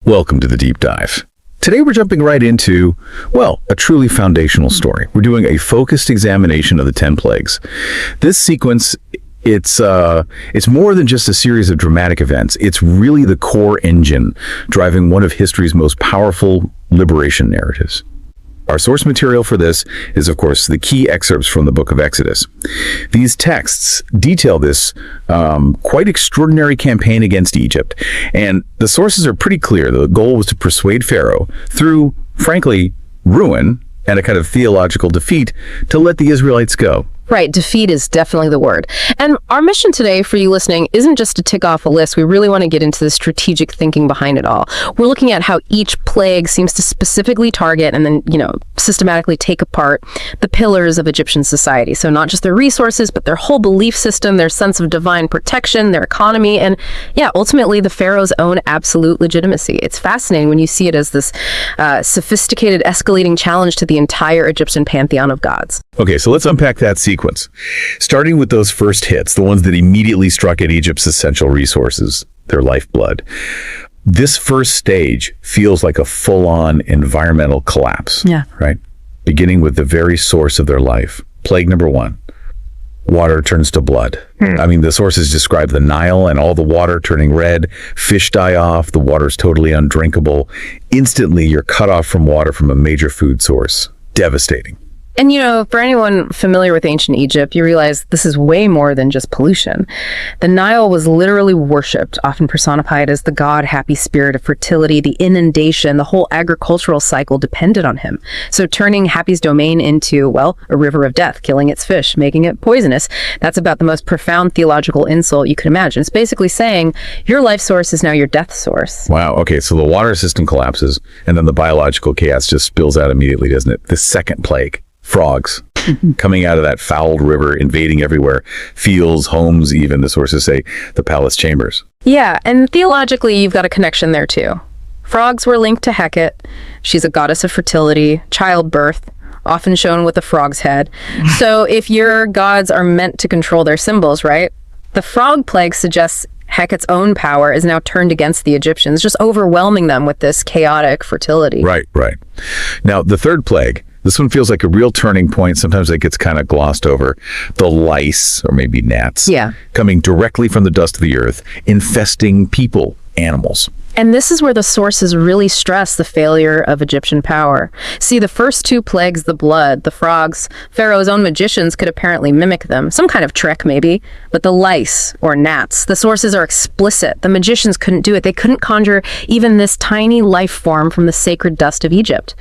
Welcome to the deep dive. Today we're jumping right into, well, a truly foundational story. We're doing a focused examination of the 10 plagues. This sequence, it's more than just a series of dramatic events. It's really the core engine driving one of history's most powerful liberation narratives. Our source material for this is, of course, the key excerpts from the book of Exodus. These texts detail this quite extraordinary campaign against Egypt, and the sources are pretty clear. The goal was to persuade Pharaoh through, frankly, ruin and a kind of theological defeat to let the Israelites go. Right, defeat is definitely the word. And our mission today for you listening isn't just to tick off a list. We really want to get into the strategic thinking behind it all. We're looking at how each plague seems to specifically target and then, systematically take apart the pillars of Egyptian society. So not just their resources, but their whole belief system, their sense of divine protection, their economy, and ultimately the pharaoh's own absolute legitimacy. It's fascinating when you see it as this sophisticated, escalating challenge to the entire Egyptian pantheon of gods. Okay, so let's unpack that sequence. Starting with those first hits, the ones that immediately struck at Egypt's essential resources, their lifeblood. This first stage feels like a full-on environmental collapse. Yeah. Right? Beginning with the very source of their life. Plague number 1. Water turns to blood. I mean, the sources describe the Nile and all the water turning red. Fish die off. The water's totally undrinkable. Instantly, you're cut off from water from a major food source. Devastating. And for anyone familiar with ancient Egypt, you realize this is way more than just pollution. The Nile was literally worshipped, often personified as the god happy spirit of fertility. The inundation, the whole agricultural cycle depended on him. So turning Happy's domain into, a river of death, killing its fish, making it poisonous, that's about the most profound theological insult you could imagine. It's basically saying your life source is now your death source. Wow, okay, so the water system collapses, and then the biological chaos just spills out immediately, doesn't it? The second plague. Frogs coming out of that fouled river, invading everywhere, fields, homes, even, the sources say, the palace chambers. Yeah, and theologically, you've got a connection there too. Frogs were linked to Hecate. She's a goddess of fertility, childbirth, often shown with a frog's head. So if your gods are meant to control their symbols, right? The frog plague suggests Hecate's own power is now turned against the Egyptians, just overwhelming them with this chaotic fertility. Right. Now, the third plague, this one feels like a real turning point. Sometimes it gets kind of glossed over. The lice, or maybe gnats, coming directly from the dust of the earth, infesting people, animals. And this is where the sources really stress the failure of Egyptian power. See, the first two plagues, the blood, the frogs, Pharaoh's own magicians could apparently mimic them. Some kind of trick, maybe. But the lice, or gnats, the sources are explicit. The magicians couldn't do it. They couldn't conjure even this tiny life form from the sacred dust of Egypt.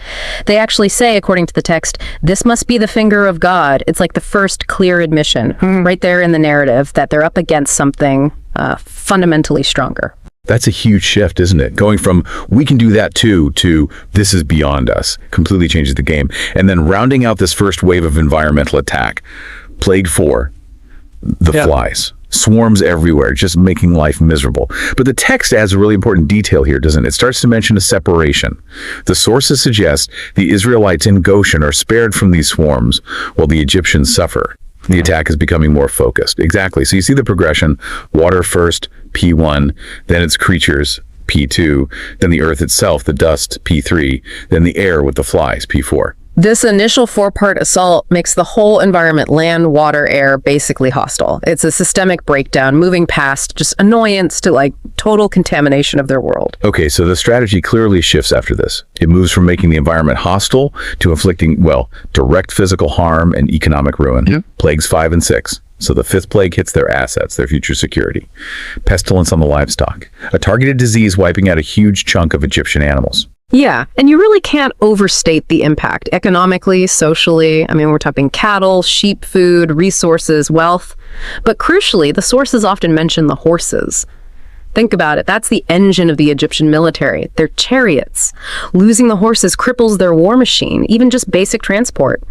They actually say, according to the text, this must be the finger of God. It's like the first clear admission, right there in the narrative, that they're up against something fundamentally stronger. That's a huge shift, isn't it? Going from, we can do that too, to this is beyond us. Completely changes the game. And then rounding out this first wave of environmental attack, Plague 4, the flies. Swarms everywhere, just making life miserable. But the text adds a really important detail here, doesn't it? It starts to mention a separation. The sources suggest the Israelites in Goshen are spared from these swarms, while the Egyptians suffer. The attack is becoming more focused. Exactly. So you see the progression. Water first, P1, then its creatures, P2, then the earth itself, the dust, P3, then the air with the flies, P4. This initial 4-part assault makes the whole environment, land, water, air, basically hostile. It's a systemic breakdown, moving past just annoyance to total contamination of their world. Okay, so the strategy clearly shifts after this. It moves from making the environment hostile to inflicting, direct physical harm and economic ruin. Plagues 5 and 6. So the fifth plague hits their assets, their future security. Pestilence on the livestock. A targeted disease wiping out a huge chunk of Egyptian animals. Yeah, and you really can't overstate the impact economically, socially. I mean, we're talking cattle, sheep food, resources, wealth. But crucially, the sources often mention the horses. Think about it. That's the engine of the Egyptian military, their chariots. Losing the horses cripples their war machine, even just basic transport.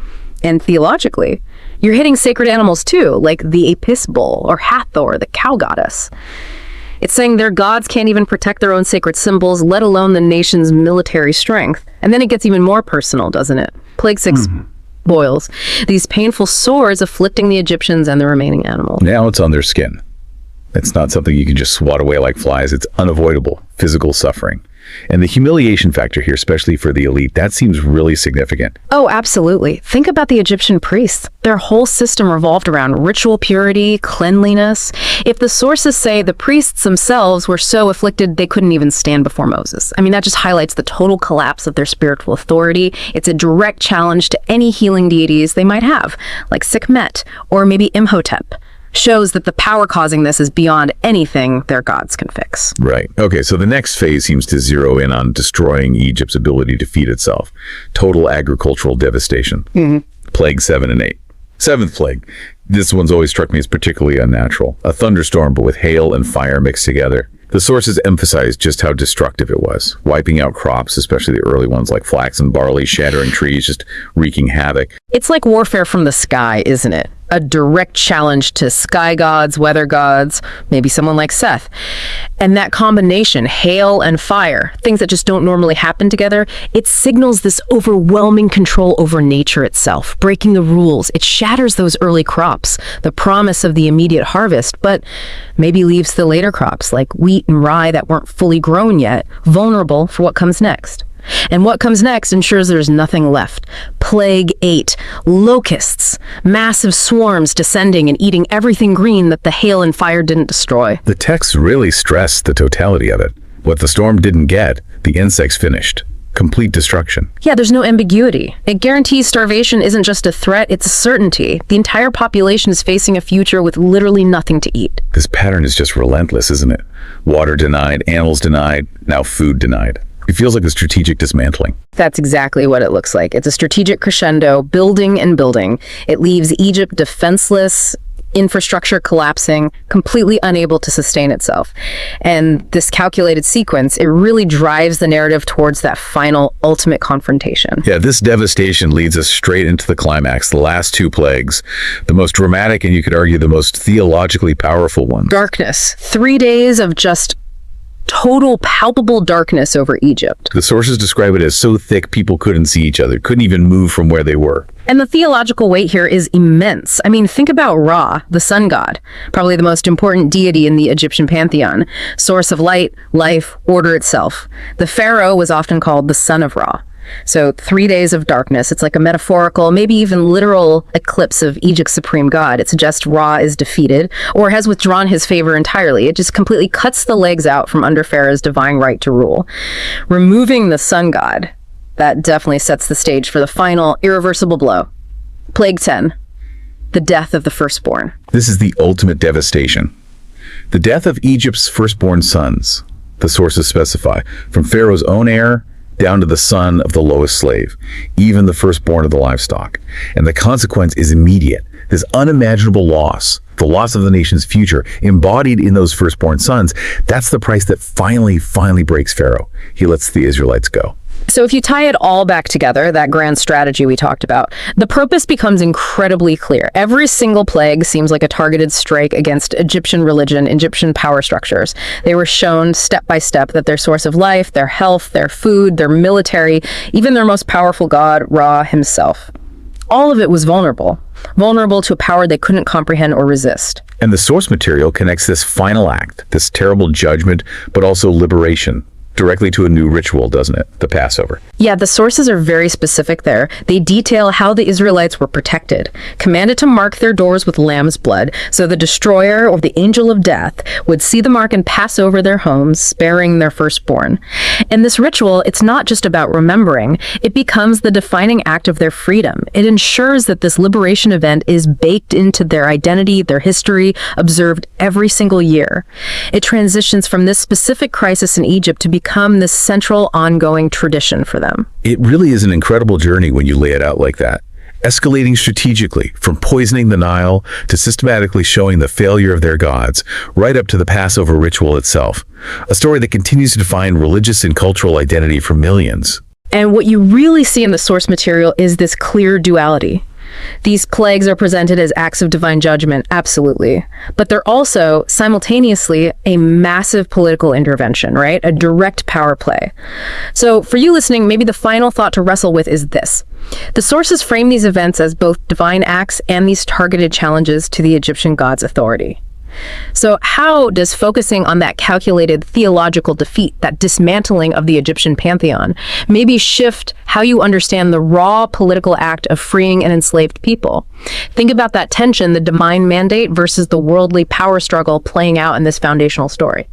And theologically, you're hitting sacred animals too, like the Apis bull or Hathor, the cow goddess. It's saying their gods can't even protect their own sacred symbols, let alone the nation's military strength. And then it gets even more personal, doesn't it? Plague 6 boils. These painful sores afflicting the Egyptians and the remaining animals. Now it's on their skin. It's not something you can just swat away like flies. It's unavoidable physical suffering. And the humiliation factor here, especially for the elite, that seems really significant. Oh, absolutely. Think about the Egyptian priests. Their whole system revolved around ritual purity, cleanliness. If the sources say the priests themselves were so afflicted they couldn't even stand before Moses, I mean, that just highlights the total collapse of their spiritual authority. It's a direct challenge to any healing deities they might have, like Sekhmet or maybe Imhotep. Shows that the power causing this is beyond anything their gods can fix. Right. Okay, so the next phase seems to zero in on destroying Egypt's ability to feed itself. Total agricultural devastation. Plague 7 and 8. Seventh plague. This one's always struck me as particularly unnatural. A thunderstorm, but with hail and fire mixed together. The sources emphasize just how destructive it was, wiping out crops, especially the early ones like flax and barley, shattering trees, just wreaking havoc. It's like warfare from the sky, isn't it? A direct challenge to sky gods, weather gods, maybe someone like Seth. And that combination, hail and fire, things that just don't normally happen together, it signals this overwhelming control over nature itself, breaking the rules. It shatters those early crops, the promise of the immediate harvest, but maybe leaves the later crops like wheat and rye that weren't fully grown yet, vulnerable for what comes next. And what comes next ensures there's nothing left. Plague 8, locusts, massive swarms descending and eating everything green that the hail and fire didn't destroy. The texts really stress the totality of it. What the storm didn't get, the insects finished. Complete destruction. Yeah, there's no ambiguity. It guarantees starvation isn't just a threat, it's a certainty. The entire population is facing a future with literally nothing to eat. This pattern is just relentless, isn't it? Water denied, animals denied, now food denied. It feels like a strategic dismantling. That's exactly what it looks like. It's a strategic crescendo, building and building. It leaves Egypt defenseless, infrastructure collapsing, completely unable to sustain itself. And this calculated sequence, it really drives the narrative towards that final, ultimate confrontation. Yeah, this devastation leads us straight into the climax, the last two plagues, the most dramatic and you could argue the most theologically powerful one. Darkness. 3 days of just total palpable darkness over Egypt. The sources describe it as so thick people couldn't see each other, couldn't even move from where they were. And the theological weight here is immense. I mean, think about Ra, the sun god, probably the most important deity in the Egyptian pantheon, source of light, life, order itself. The pharaoh was often called the son of Ra. So 3 days of darkness, it's like a metaphorical, maybe even literal eclipse of Egypt's supreme god. It suggests Ra is defeated or has withdrawn his favor entirely. It just completely cuts the legs out from under Pharaoh's divine right to rule. Removing the sun god, that definitely sets the stage for the final irreversible blow. Plague 10, the death of the firstborn. This is the ultimate devastation. The death of Egypt's firstborn sons, the sources specify, from Pharaoh's own heir down to the son of the lowest slave, even the firstborn of the livestock. And the consequence is immediate. This unimaginable loss, the loss of the nation's future, embodied in those firstborn sons, that's the price that finally breaks Pharaoh. He lets the Israelites go. So if you tie it all back together, that grand strategy we talked about, the purpose becomes incredibly clear. Every single plague seems like a targeted strike against Egyptian religion, Egyptian power structures. They were shown step by step that their source of life, their health, their food, their military, even their most powerful god, Ra himself. All of it was vulnerable to a power they couldn't comprehend or resist. And the source material connects this final act, this terrible judgment, but also liberation, directly to a new ritual, doesn't it? The Passover. Yeah, the sources are very specific there. They detail how the Israelites were protected, commanded to mark their doors with lamb's blood, so the destroyer or the angel of death would see the mark and pass over their homes, sparing their firstborn. And this ritual, it's not just about remembering, it becomes the defining act of their freedom. It ensures that this liberation event is baked into their identity, their history, observed every single year. It transitions from this specific crisis in Egypt to become this central, ongoing tradition for them. It really is an incredible journey when you lay it out like that. Escalating strategically, from poisoning the Nile to systematically showing the failure of their gods, right up to the Passover ritual itself. A story that continues to define religious and cultural identity for millions. And what you really see in the source material is this clear duality. These plagues are presented as acts of divine judgment, absolutely. But they're also simultaneously a massive political intervention, right? A direct power play. So for you listening, maybe the final thought to wrestle with is this. The sources frame these events as both divine acts and these targeted challenges to the Egyptian god's authority. So how does focusing on that calculated theological defeat, that dismantling of the Egyptian pantheon, maybe shift how you understand the raw political act of freeing an enslaved people? Think about that tension, the divine mandate versus the worldly power struggle playing out in this foundational story.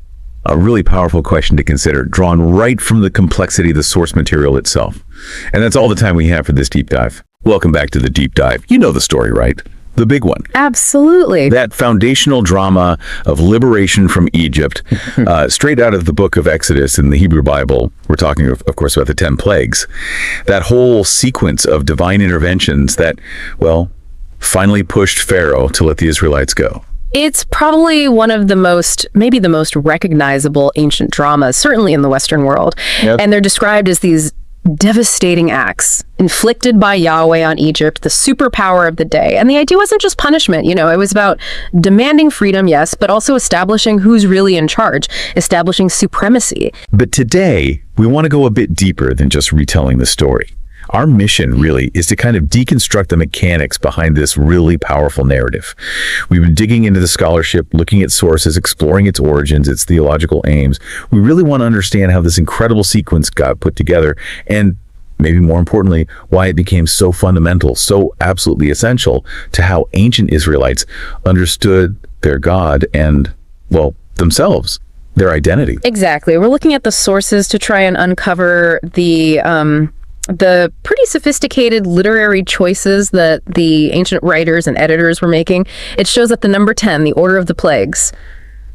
A really powerful question to consider, drawn right from the complexity of the source material itself. And that's all the time we have for this deep dive. Welcome back to the deep dive. You know the story, right? The big one. Absolutely. That foundational drama of liberation from Egypt, straight out of the book of Exodus in the Hebrew Bible. We're talking, of course, about the 10 plagues. That whole sequence of divine interventions that, well, finally pushed Pharaoh to let the Israelites go. It's probably one of the most, maybe the most recognizable ancient dramas, certainly in the Western world. Yep. And they're described as these devastating acts inflicted by Yahweh on Egypt, the superpower of the day. And the idea wasn't just punishment, it was about demanding freedom, yes, but also establishing who's really in charge, establishing supremacy. But today, we want to go a bit deeper than just retelling the story. Our mission really is to kind of deconstruct the mechanics behind this really powerful narrative. We've been digging into the scholarship, looking at sources, exploring its origins, its theological aims. We really want to understand how this incredible sequence got put together, and maybe more importantly, why it became so fundamental, so absolutely essential to how ancient Israelites understood their God and, well, themselves, their identity. Exactly. We're looking at the sources to try and uncover the pretty sophisticated literary choices that the ancient writers and editors were making. It shows that the number 10, the order of the plagues,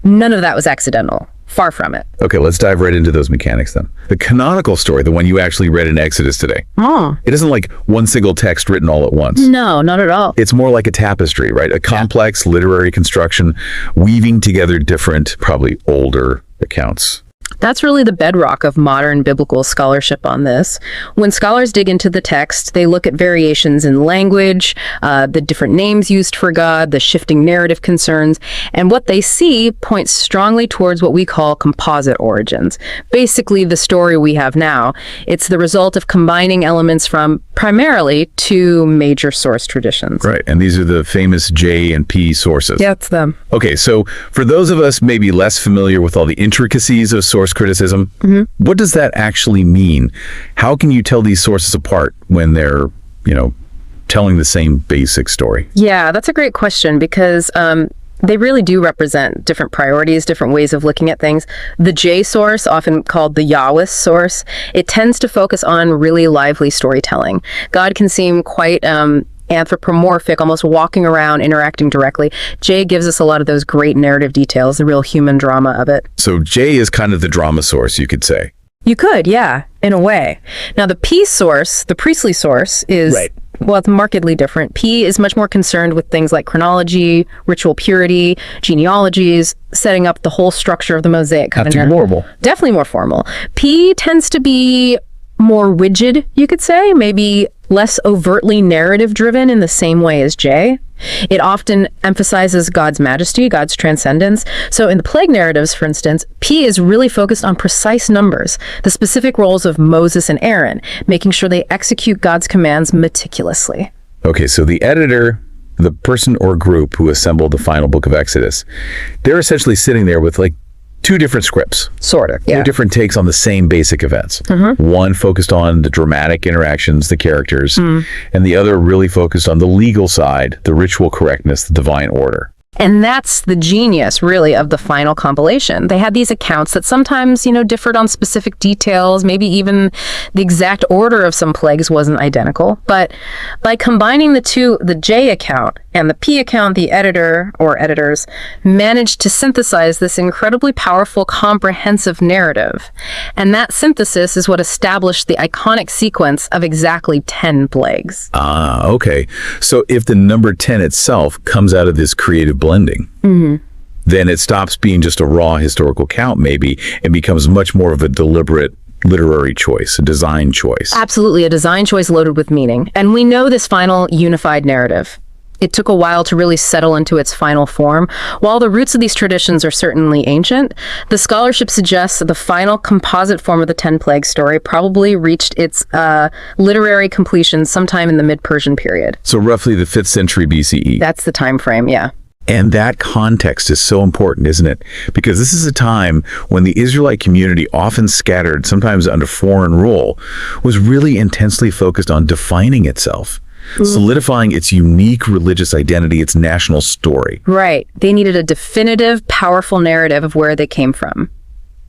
none of that was accidental. Far from it. Okay, let's dive right into those mechanics then. The canonical story, the one you actually read in Exodus today. Oh. It isn't like one single text written all at once. No, not at all. It's more like a tapestry, right? A complex literary construction weaving together different, probably older accounts. That's really the bedrock of modern biblical scholarship on this. When scholars dig into the text, they look at variations in language, the different names used for God, the shifting narrative concerns, and what they see points strongly towards what we call composite origins. Basically, the story we have now, it's the result of combining elements from primarily two major source traditions. Right, and these are the famous J and P sources. Yeah, it's them. Okay, so for those of us maybe less familiar with all the intricacies of source criticism, what does that actually mean? How can you tell these sources apart when they're, telling the same basic story? Yeah, that's a great question because they really do represent different priorities, different ways of looking at things. The J source, often called the Yahweh source, it tends to focus on really lively storytelling. God can seem quite anthropomorphic, almost walking around, interacting directly. J gives us a lot of those great narrative details, the real human drama of it. So J is kind of the drama source, you could say. You could, yeah, in a way. Now the P source, the priestly source, is well, it's markedly different. P is much more concerned with things like chronology, ritual purity, genealogies, setting up the whole structure of the Mosaic covenant. Definitely more formal. P tends to be more rigid, you could say, maybe less overtly narrative driven in the same way as J. It often emphasizes God's majesty, God's transcendence. So in the plague narratives, for instance, P is really focused on precise numbers, the specific roles of Moses and Aaron, making sure they execute God's commands meticulously. Okay, so the editor, the person or group who assembled the final book of Exodus, they're essentially sitting there with like two different scripts. Sort of, yeah. Two different takes on the same basic events. One focused on the dramatic interactions, the characters, and the other really focused on the legal side, the ritual correctness, the divine order. And that's the genius, really, of the final compilation. They had these accounts that sometimes, differed on specific details, maybe even the exact order of some plagues wasn't identical. But by combining the two, the J account and the P account, the editor or editors managed to synthesize this incredibly powerful, comprehensive narrative. And that synthesis is what established the iconic sequence of exactly 10 plagues. Ah, okay. So if the number 10 itself comes out of this creative blending, then it stops being just a raw historical count, maybe, and becomes much more of a deliberate literary choice, a design choice. Absolutely, a design choice loaded with meaning. And we know this final unified narrative. It took a while to really settle into its final form. While the roots of these traditions are certainly ancient, the scholarship suggests that the final composite form of the 10 Plagues story probably reached its literary completion sometime in the mid-Persian period. So roughly the 5th century BCE. That's the time frame, yeah. And that context is so important, isn't it? Because this is a time when the Israelite community, often scattered, sometimes under foreign rule, was really intensely focused on defining itself, solidifying its unique religious identity, its national story. Right. They needed a definitive, powerful narrative of where they came from,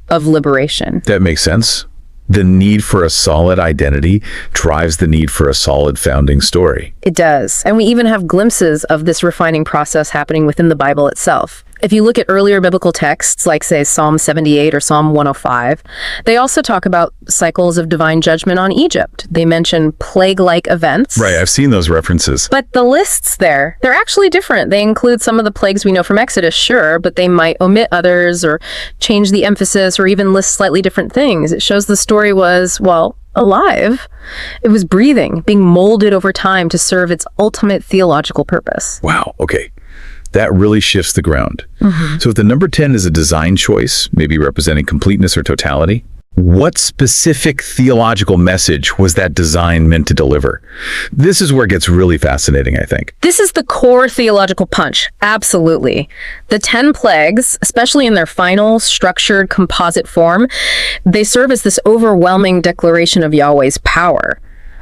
of liberation. That makes sense. The need for a solid identity drives the need for a solid founding story. It does. And we even have glimpses of this refining process happening within the Bible itself. If you look at earlier biblical texts, like, say, Psalm 78 or Psalm 105, they also talk about cycles of divine judgment on Egypt. They mention plague-like events. Right, I've seen those references. But the lists there, they're actually different. They include some of the plagues we know from Exodus, sure, but they might omit others or change the emphasis or even list slightly different things. It shows the story was, well, alive. It was breathing, being molded over time to serve its ultimate theological purpose. Wow, okay. That really shifts the ground. So if the number 10 is a design choice, maybe representing completeness or totality, what specific theological message was that design meant to deliver? This is where it gets really fascinating, I think. This is the core theological punch, absolutely. The 10 plagues, especially in their final, structured, composite form, they serve as this overwhelming declaration of Yahweh's power.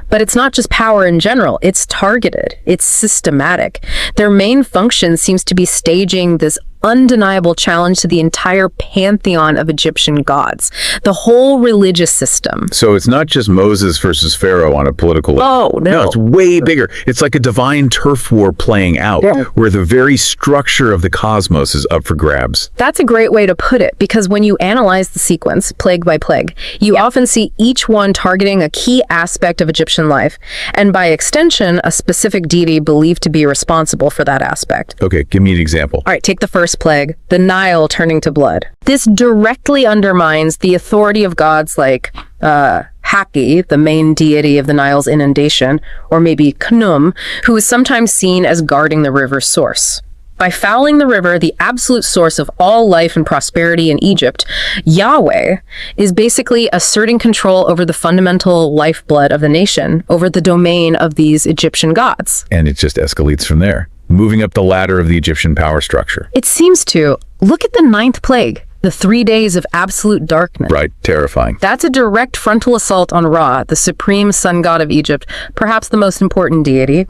But it's not just power in general, it's targeted, it's systematic. Their main function seems to be staging this undeniable challenge to the entire pantheon of Egyptian gods, the whole religious system. So it's not just Moses versus Pharaoh on a political level. Oh, no. It's way bigger. It's like a divine turf war playing out, where the very structure of the cosmos is up for grabs. That's a great way to put it, because when you analyze the sequence, plague by plague, you often see each one targeting a key aspect of Egyptian life, and by extension, a specific deity believed to be responsible for that aspect. Okay, give me an example. All right, take the first plague, the Nile turning to blood. This directly undermines the authority of gods like Haki, the main deity of the Nile's inundation, or maybe Khnum, who is sometimes seen as guarding the river's source. By fouling the river, the absolute source of all life and prosperity in Egypt, Yahweh is basically asserting control over the fundamental lifeblood of the nation, over the domain of these Egyptian gods. And it just escalates from there, moving up the ladder of the Egyptian power structure. It seems to. Look at the 9th plague, the 3 days of absolute darkness. Right, terrifying. That's a direct frontal assault on Ra, the supreme sun god of Egypt, perhaps the most important deity.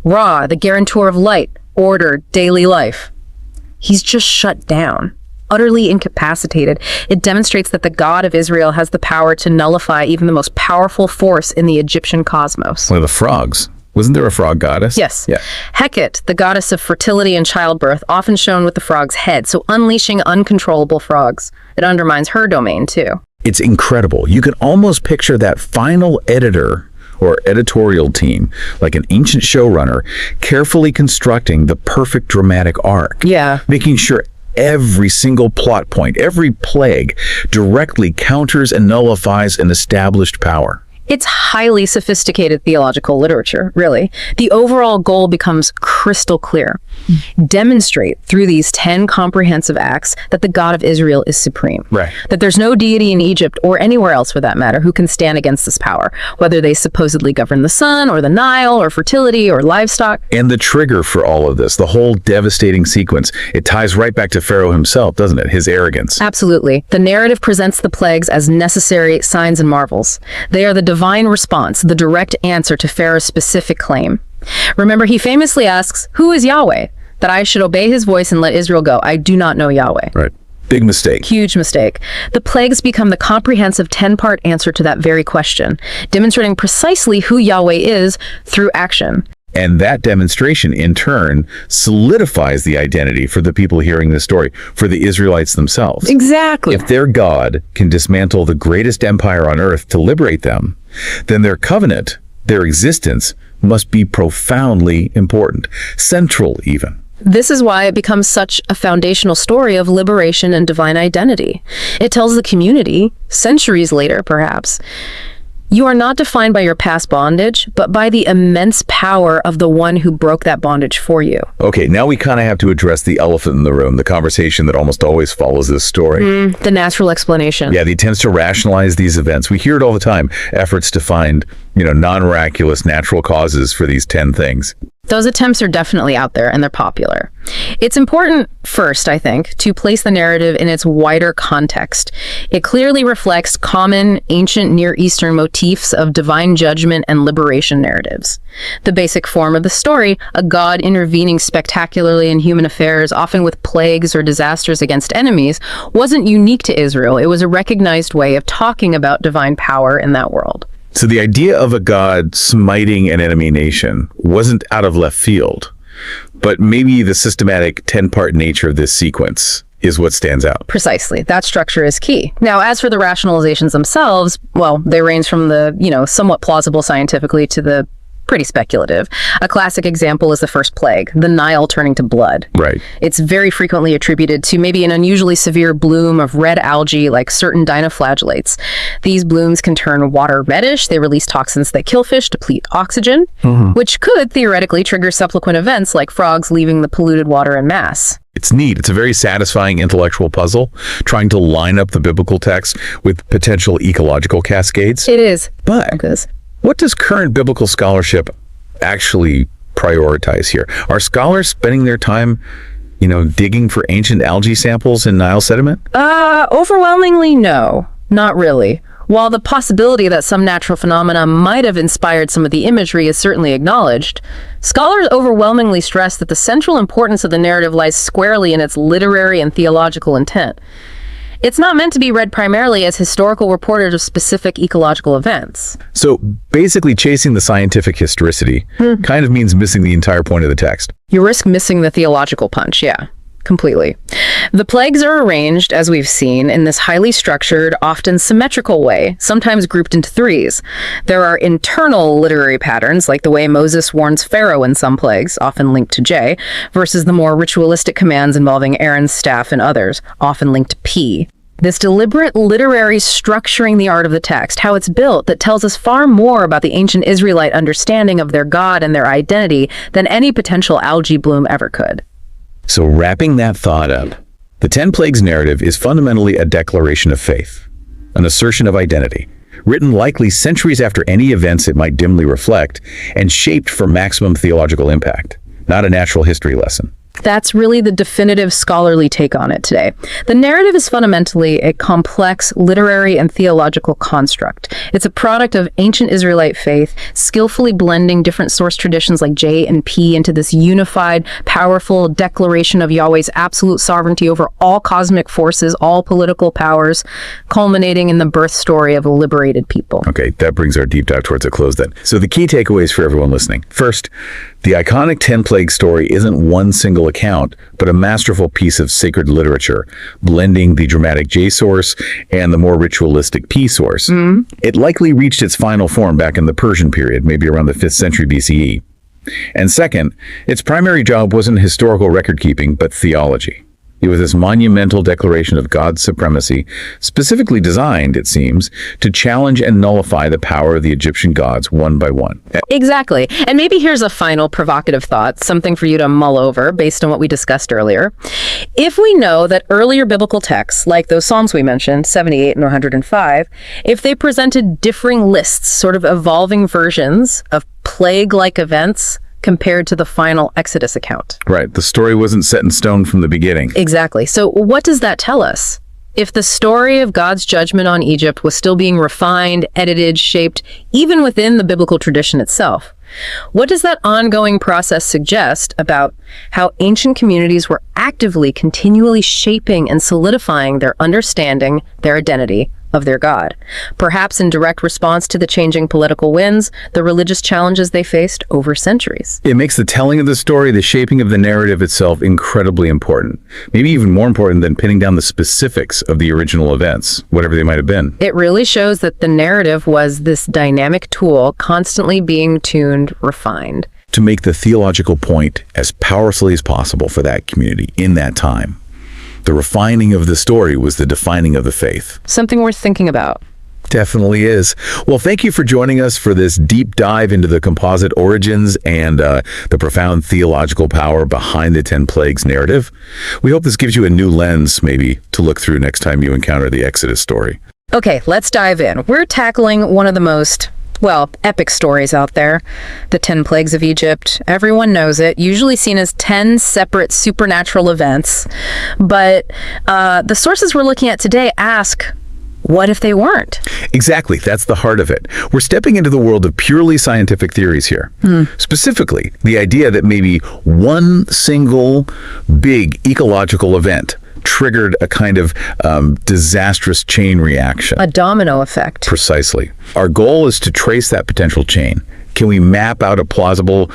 Ra, the guarantor of light, order, daily life. He's just shut down, utterly incapacitated. It demonstrates that the God of Israel has the power to nullify even the most powerful force in the Egyptian cosmos. One of the frogs. Wasn't there a frog goddess? Yes. Yeah. Hecate, the goddess of fertility and childbirth, often shown with the frog's head, so unleashing uncontrollable frogs. It undermines her domain, too. It's incredible. You can almost picture that final editor or editorial team, like an ancient showrunner, carefully constructing the perfect dramatic arc. Yeah. Making sure every single plot point, every plague, directly counters and nullifies an established power. It's highly sophisticated theological literature, really. The overall goal becomes crystal clear. Demonstrate through these 10 comprehensive acts that the God of Israel is supreme. Right. That there's no deity in Egypt, or anywhere else for that matter, who can stand against this power, whether they supposedly govern the sun, or the Nile, or fertility, or livestock. And the trigger for all of this, the whole devastating sequence, it ties right back to Pharaoh himself, doesn't it? His arrogance. Absolutely. The narrative presents the plagues as necessary signs and marvels. They are the divine response, the direct answer to Pharaoh's specific claim. Remember, he famously asks, "Who is Yahweh? That I should obey his voice and let Israel go. I do not know Yahweh." Right. Big mistake. Huge mistake. The plagues become the comprehensive 10-part answer to that very question, demonstrating precisely who Yahweh is through action. And that demonstration, in turn, solidifies the identity for the people hearing this story, for the Israelites themselves. Exactly. If their God can dismantle the greatest empire on earth to liberate them, then their covenant, their existence, must be profoundly important, central even. This is why it becomes such a foundational story of liberation and divine identity. It tells the community, centuries later perhaps, you are not defined by your past bondage, but by the immense power of the one who broke that bondage for you. Okay, now we kind of have to address the elephant in the room, the conversation that almost always follows this story. The natural explanation. Yeah, the attempts to rationalize these events. We hear it all the time. Efforts to find, non-miraculous natural causes for these 10 things. Those attempts are definitely out there, and they're popular. It's important, first, I think, to place the narrative in its wider context. It clearly reflects common ancient Near Eastern motifs of divine judgment and liberation narratives. The basic form of the story, a god intervening spectacularly in human affairs, often with plagues or disasters against enemies, wasn't unique to Israel. It was a recognized way of talking about divine power in that world. So the idea of a god smiting an enemy nation wasn't out of left field, but maybe the systematic 10-part nature of this sequence is what stands out. Precisely. That structure is key. Now, as for the rationalizations themselves, well, they range from the, somewhat plausible scientifically to the pretty speculative. A classic example is the first plague, the Nile turning to blood. Right. It's very frequently attributed to maybe an unusually severe bloom of red algae like certain dinoflagellates. These blooms can turn water reddish. They release toxins that kill fish, deplete oxygen, which could theoretically trigger subsequent events like frogs leaving the polluted water en masse. It's neat. It's a very satisfying intellectual puzzle, trying to line up the biblical text with potential ecological cascades. It is. But what does current biblical scholarship actually prioritize here? Are scholars spending their time, digging for ancient algae samples in Nile sediment? Overwhelmingly, no. Not really. While the possibility that some natural phenomena might have inspired some of the imagery is certainly acknowledged, scholars overwhelmingly stress that the central importance of the narrative lies squarely in its literary and theological intent. It's not meant to be read primarily as historical reportage of specific ecological events. So basically chasing the scientific historicity kind of means missing the entire point of the text. You risk missing the theological punch, yeah, completely. The plagues are arranged, as we've seen, in this highly structured, often symmetrical way, sometimes grouped into threes. There are internal literary patterns, like the way Moses warns Pharaoh in some plagues, often linked to J, versus the more ritualistic commands involving Aaron's staff and others, often linked to P. This deliberate literary structuring the art of the text, how it's built, that tells us far more about the ancient Israelite understanding of their God and their identity than any potential algae bloom ever could. So wrapping that thought up, the 10 Plagues narrative is fundamentally a declaration of faith, an assertion of identity, written likely centuries after any events it might dimly reflect, and shaped for maximum theological impact, not a natural history lesson. That's really the definitive scholarly take on it today. The narrative is fundamentally a complex literary and theological construct. It's a product of ancient Israelite faith, skillfully blending different source traditions like J and P into this unified, powerful declaration of Yahweh's absolute sovereignty over all cosmic forces, all political powers, culminating in the birth story of a liberated people. Okay, that brings our deep dive towards a close then. So the key takeaways for everyone listening. First, the iconic 10 Plagues story isn't one single account, but a masterful piece of sacred literature, blending the dramatic J source and the more ritualistic P source. It likely reached its final form back in the Persian period, maybe around the 5th century BCE. And second, its primary job wasn't historical record-keeping, but theology. It was this monumental declaration of God's supremacy, specifically designed, it seems, to challenge and nullify the power of the Egyptian gods one by one. Exactly. And maybe here's a final provocative thought, something for you to mull over based on what we discussed earlier. If we know that earlier biblical texts, like those Psalms we mentioned, 78 and 105, if they presented differing lists, sort of evolving versions of plague-like events, compared to the final Exodus account. Right. The story wasn't set in stone from the beginning. Exactly. So what does that tell us? If the story of God's judgment on Egypt was still being refined, edited, shaped, even within the biblical tradition itself, what does that ongoing process suggest about how ancient communities were actively, continually shaping and solidifying their understanding, their identity of their God, perhaps in direct response to the changing political winds, the religious challenges they faced over centuries? It makes the telling of the story, the shaping of the narrative itself, incredibly important. Maybe even more important than pinning down the specifics of the original events, whatever they might have been. It really shows that the narrative was this dynamic tool constantly being tuned, refined, to make the theological point as powerfully as possible for that community in that time. The refining of the story was the defining of the faith. Something worth thinking about. Definitely is. Well, thank you for joining us for this deep dive into the composite origins and the profound theological power behind the 10 Plagues narrative. We hope this gives you a new lens, maybe, to look through next time you encounter the Exodus story. Okay, let's dive in. We're tackling one of the most Well, epic stories out there. The 10 plagues of Egypt. Everyone knows it. Usually seen as 10 separate supernatural events. But the sources we're looking at today ask, what if they weren't? Exactly. That's the heart of it. We're stepping into the world of purely scientific theories here. Specifically, the idea that maybe one single big ecological event triggered a kind of disastrous chain reaction. A domino effect. Precisely. Our goal is to trace that potential chain. Can we map out a plausible,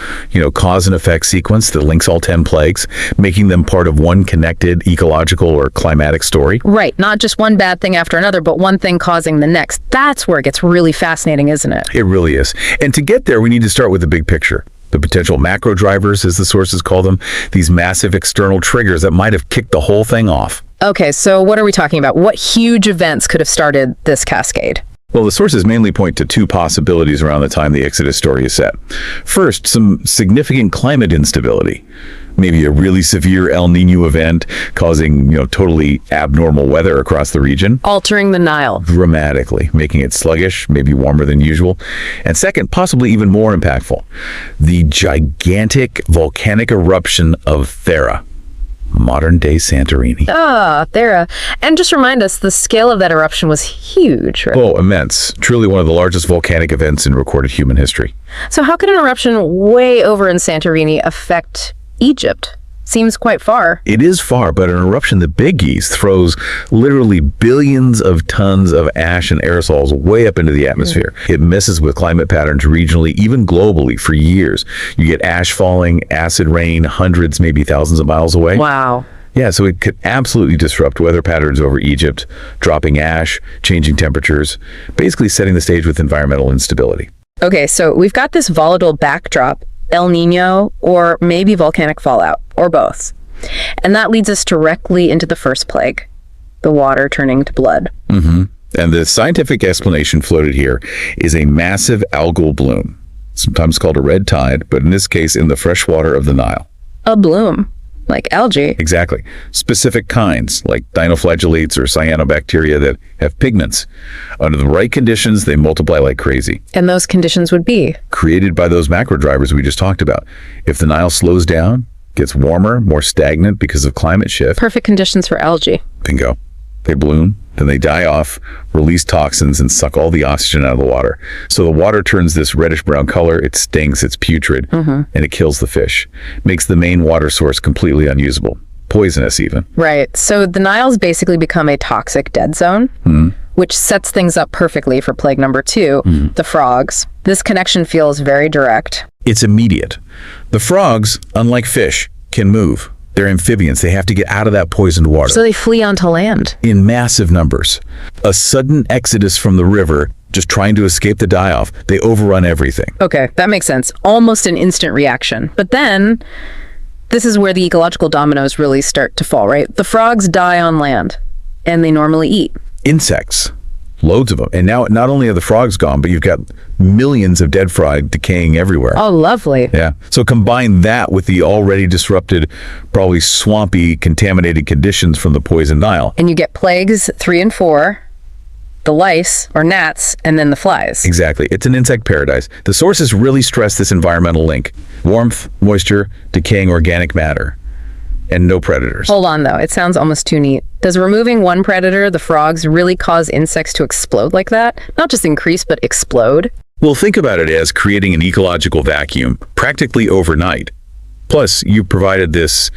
cause and effect sequence that links all 10 plagues, making them part of one connected ecological or climatic story? Right. Not just one bad thing after another, but one thing causing the next. That's where it gets really fascinating, isn't it? It really is. And to get there, we need to start with the big picture. The potential macro drivers, as the sources call them, these massive external triggers that might have kicked the whole thing off. Okay, so what are we talking about? What huge events could have started this cascade? Well, the sources mainly point to two possibilities around the time the Exodus story is set. First, some significant climate instability. Maybe a really severe El Nino event causing, totally abnormal weather across the region. Altering the Nile. Dramatically, making it sluggish, maybe warmer than usual. And second, possibly even more impactful, the gigantic volcanic eruption of Thera. Modern-day Santorini. Thera. And just remind us, the scale of that eruption was huge, right? Oh, immense. Truly one of the largest volcanic events in recorded human history. So how could an eruption way over in Santorini affect Egypt? Seems quite far. It is far, but an eruption that Big East throws literally billions of tons of ash and aerosols way up into the atmosphere. It messes with climate patterns regionally, even globally, for years. You get ash falling, acid rain, hundreds, maybe thousands of miles away. Wow. Yeah, so it could absolutely disrupt weather patterns over Egypt, dropping ash, changing temperatures, basically setting the stage with environmental instability. Okay, so we've got this volatile backdrop, El Nino, or maybe volcanic fallout, or both. And that leads us directly into the first plague, the water turning to blood. And the scientific explanation floated here is a massive algal bloom, sometimes called a red tide, but in this case in the fresh water of the Nile. A bloom, like algae. Exactly. Specific kinds, like dinoflagellates or cyanobacteria that have pigments. Under the right conditions, they multiply like crazy. And those conditions would be? Created by those macro drivers we just talked about. If the Nile slows down, gets warmer, more stagnant because of climate shift. Perfect conditions for algae. Bingo. They bloom, then they die off, release toxins, and suck all the oxygen out of the water. So the water turns this reddish-brown color, it stinks, it's putrid, and it kills the fish. Makes the main water source completely unusable. Poisonous, even. Right. So the Nile's basically become a toxic dead zone, which sets things up perfectly for plague number 2, the frogs. This connection feels very direct. It's immediate. The frogs, unlike fish, can move. They're amphibians. They have to get out of that poisoned water. So they flee onto land. In massive numbers. A sudden exodus from the river, just trying to escape the die-off. They overrun everything. Okay, that makes sense. Almost an instant reaction. But then, this is where the ecological dominoes really start to fall, right? The frogs die on land, and they normally eat insects. Loads of them. And now not only are the frogs gone, but you've got millions of dead frog decaying everywhere. Oh, lovely. Yeah. So combine that with the already disrupted, probably swampy, contaminated conditions from the poison Nile. And you get plagues 3 and 4, the lice, or gnats, and then the flies. Exactly. It's an insect paradise. The sources really stress this environmental link. Warmth, moisture, decaying organic matter. And no predators. Hold on, though. It sounds almost too neat. Does removing one predator, the frogs, really cause insects to explode like that? Not just increase, but explode? Well, think about it as creating an ecological vacuum practically overnight. Plus, you provided this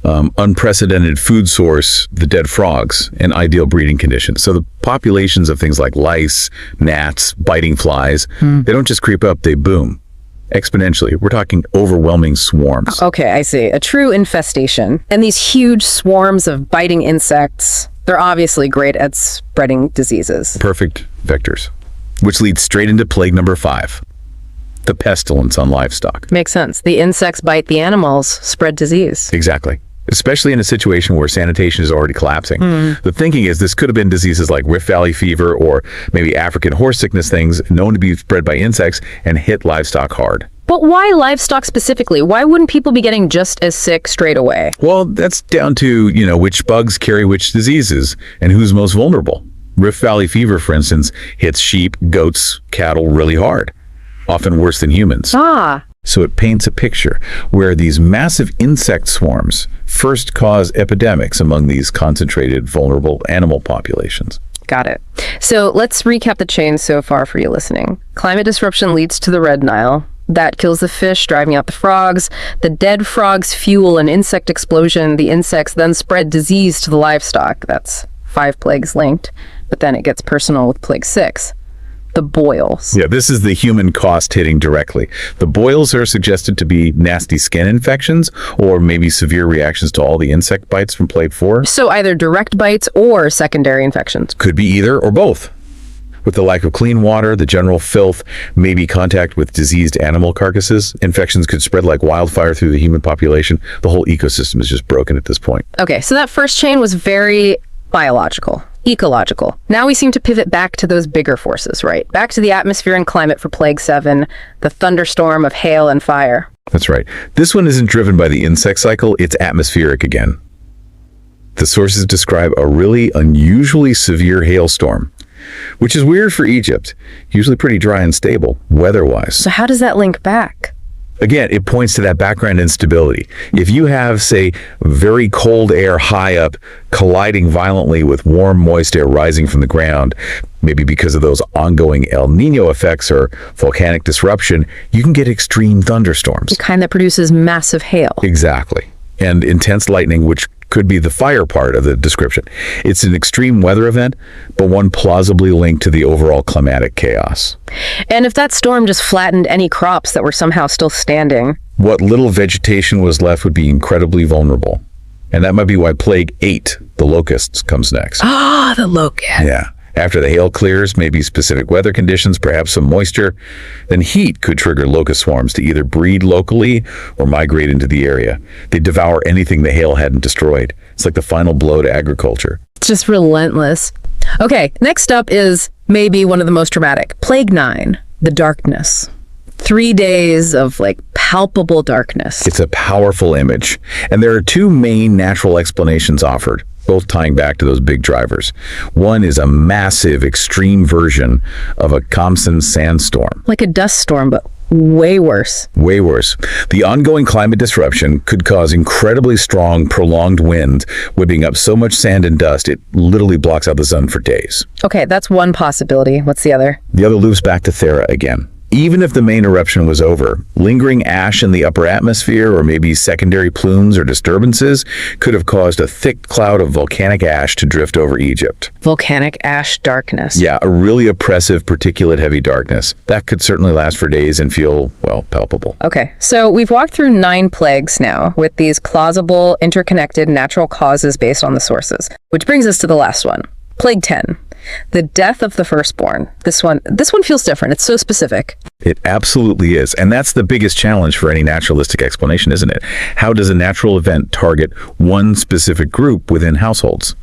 unprecedented food source, the dead frogs, and ideal breeding conditions. So the populations of things like lice, gnats, biting flies, they don't just creep up, they boom. Exponentially. We're talking overwhelming swarms. Okay, I see. A true infestation. And these huge swarms of biting insects, they're obviously great at spreading diseases. Perfect vectors. Which leads straight into plague number 5. The pestilence on livestock. Makes sense. The insects bite the animals, spread disease. Exactly. Especially in a situation where sanitation is already collapsing. The thinking is this could have been diseases like Rift Valley fever or maybe African horse sickness, things known to be spread by insects and hit livestock hard. But why livestock specifically? Why wouldn't people be getting just as sick straight away? Well, that's down to, which bugs carry which diseases and who's most vulnerable. Rift Valley fever, for instance, hits sheep, goats, cattle really hard, often worse than humans. Ah, So it paints a picture where these massive insect swarms first cause epidemics among these concentrated, vulnerable animal populations. got it. So let's recap the chain so far for you listening. Climate disruption leads to the Red Nile. That kills the fish, driving out the frogs. The dead frogs fuel an insect explosion. The insects then spread disease to the livestock. That's 5 plagues linked. But then it gets personal with plague 6. The boils. Yeah, this is the human cost hitting directly. The boils are suggested to be nasty skin infections or maybe severe reactions to all the insect bites from plague 4. So either direct bites or secondary infections. Could be either or both. With the lack of clean water, the general filth, maybe contact with diseased animal carcasses, infections could spread like wildfire through the human population. The whole ecosystem is just broken at this point. Okay, so that first chain was very biological, ecological. Now we seem to pivot back to those bigger forces, right? Back to the atmosphere and climate for plague 7, the thunderstorm of hail and fire. That's right. This one isn't driven by the insect cycle, it's atmospheric again. The sources describe a really unusually severe hailstorm, which is weird for Egypt, usually pretty dry and stable, weather-wise. So how does that link back? Again, it points to that background instability. If you have, say, very cold air high up colliding violently with warm, moist air rising from the ground, maybe because of those ongoing El Nino effects or volcanic disruption, you can get extreme thunderstorms. The kind that produces massive hail. Exactly. And intense lightning, which could be the fire part of the description. It's an extreme weather event, but one plausibly linked to the overall climatic chaos. And if that storm just flattened any crops that were somehow still standing, What little vegetation was left would be incredibly vulnerable. And that might be why Plague 8, the locusts, comes next. the locust. Yeah. After the hail clears, maybe specific weather conditions, perhaps some moisture, then heat could trigger locust swarms to either breed locally or migrate into the area. They devour anything the hail hadn't destroyed. It's like the final blow to agriculture. It's just relentless. Okay, next up is maybe one of the most dramatic. Plague 9, the darkness. 3 days of palpable darkness. It's a powerful image. And there are 2 main natural explanations offered, both tying back to those big drivers. One is a massive, extreme version of a Khamsin sandstorm. Like a dust storm, but way worse. Way worse. The ongoing climate disruption could cause incredibly strong, prolonged wind, whipping up so much sand and dust it literally blocks out the sun for days. Okay, that's one possibility. What's the other? The other loops back to Thera again. Even if the main eruption was over, lingering ash in the upper atmosphere or maybe secondary plumes or disturbances could have caused a thick cloud of volcanic ash to drift over Egypt. Volcanic ash darkness. Yeah, a really oppressive particulate-heavy darkness. That could certainly last for days and feel, well, palpable. Okay, so we've walked through 9 plagues now with these plausible, interconnected natural causes based on the sources, which brings us to the last one. Plague 10. The death of the firstborn. This one feels different. It's so specific. It absolutely is. And that's the biggest challenge for any naturalistic explanation, isn't it? How does a natural event target one specific group within households?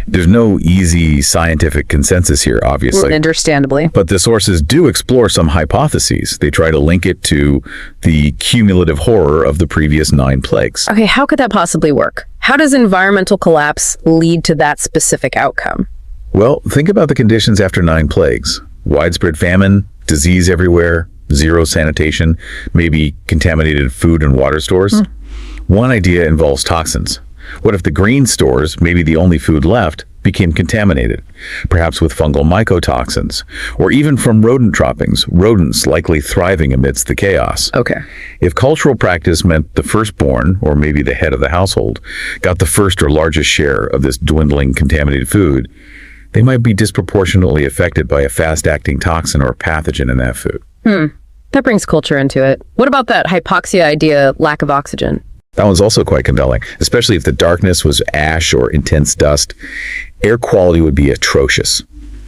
There's no easy scientific consensus here, obviously. Understandably. But the sources do explore some hypotheses. They try to link it to the cumulative horror of the previous 9 plagues. Okay, how could that possibly work? How does environmental collapse lead to that specific outcome? Well, think about the conditions after 9 plagues. Widespread famine, disease everywhere, zero sanitation, maybe contaminated food and water stores. One idea involves toxins. What if the grain stores, maybe the only food left, became contaminated, perhaps with fungal mycotoxins, or even from rodent droppings, rodents likely thriving amidst the chaos. Okay. If cultural practice meant the firstborn, or maybe the head of the household, got the first or largest share of this dwindling contaminated food, they might be disproportionately affected by a fast-acting toxin or pathogen in that food. That brings culture into it. What about that hypoxia idea, lack of oxygen? That one's also quite compelling, especially if the darkness was ash or intense dust. Air quality would be atrocious.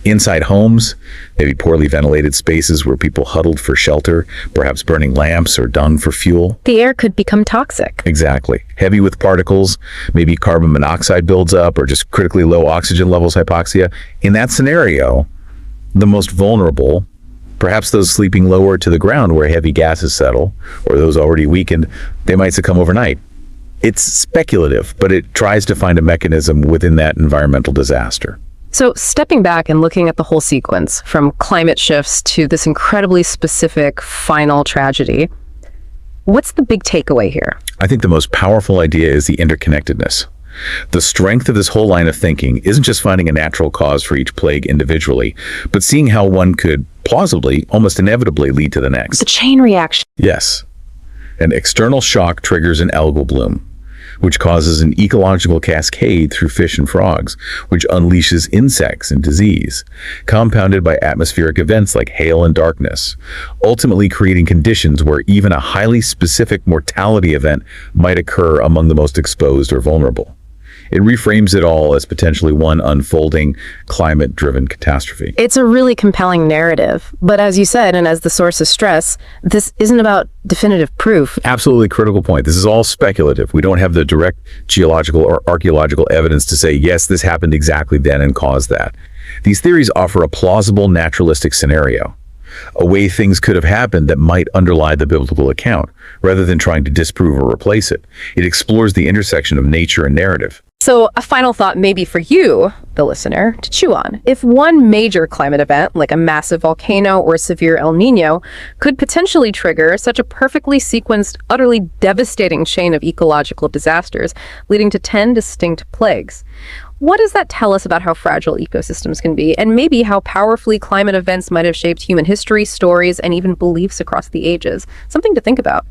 Inside homes, maybe poorly ventilated spaces where people huddled for shelter, perhaps burning lamps or dung for fuel. The air could become toxic. Exactly. Heavy with particles, maybe carbon monoxide builds up, or just critically low oxygen levels, hypoxia. In that scenario, the most vulnerable, perhaps those sleeping lower to the ground where heavy gases settle, or those already weakened, they might succumb overnight. It's speculative, but it tries to find a mechanism within that environmental disaster. So stepping back and looking at the whole sequence, from climate shifts to this incredibly specific final tragedy, what's the big takeaway here? I think the most powerful idea is the interconnectedness. The strength of this whole line of thinking isn't just finding a natural cause for each plague individually, but seeing how one could plausibly, almost inevitably, lead to the next. The chain reaction. Yes. An external shock triggers an algal bloom, which causes an ecological cascade through fish and frogs, which unleashes insects and disease, compounded by atmospheric events like hail and darkness, ultimately creating conditions where even a highly specific mortality event might occur among the most exposed or vulnerable. It reframes it all as potentially one unfolding climate-driven catastrophe. It's a really compelling narrative, but as you said, and as the sources stress, this isn't about definitive proof. Absolutely critical point. This is all speculative. We don't have the direct geological or archaeological evidence to say, yes, this happened exactly then and caused that. These theories offer a plausible naturalistic scenario, a way things could have happened that might underlie the biblical account, rather than trying to disprove or replace it. It explores the intersection of nature and narrative. So a final thought maybe for you, the listener, to chew on. If one major climate event, like a massive volcano or a severe El Nino, could potentially trigger such a perfectly sequenced, utterly devastating chain of ecological disasters, leading to 10 distinct plagues, what does that tell us about how fragile ecosystems can be, and maybe how powerfully climate events might have shaped human history, stories, and even beliefs across the ages? Something to think about.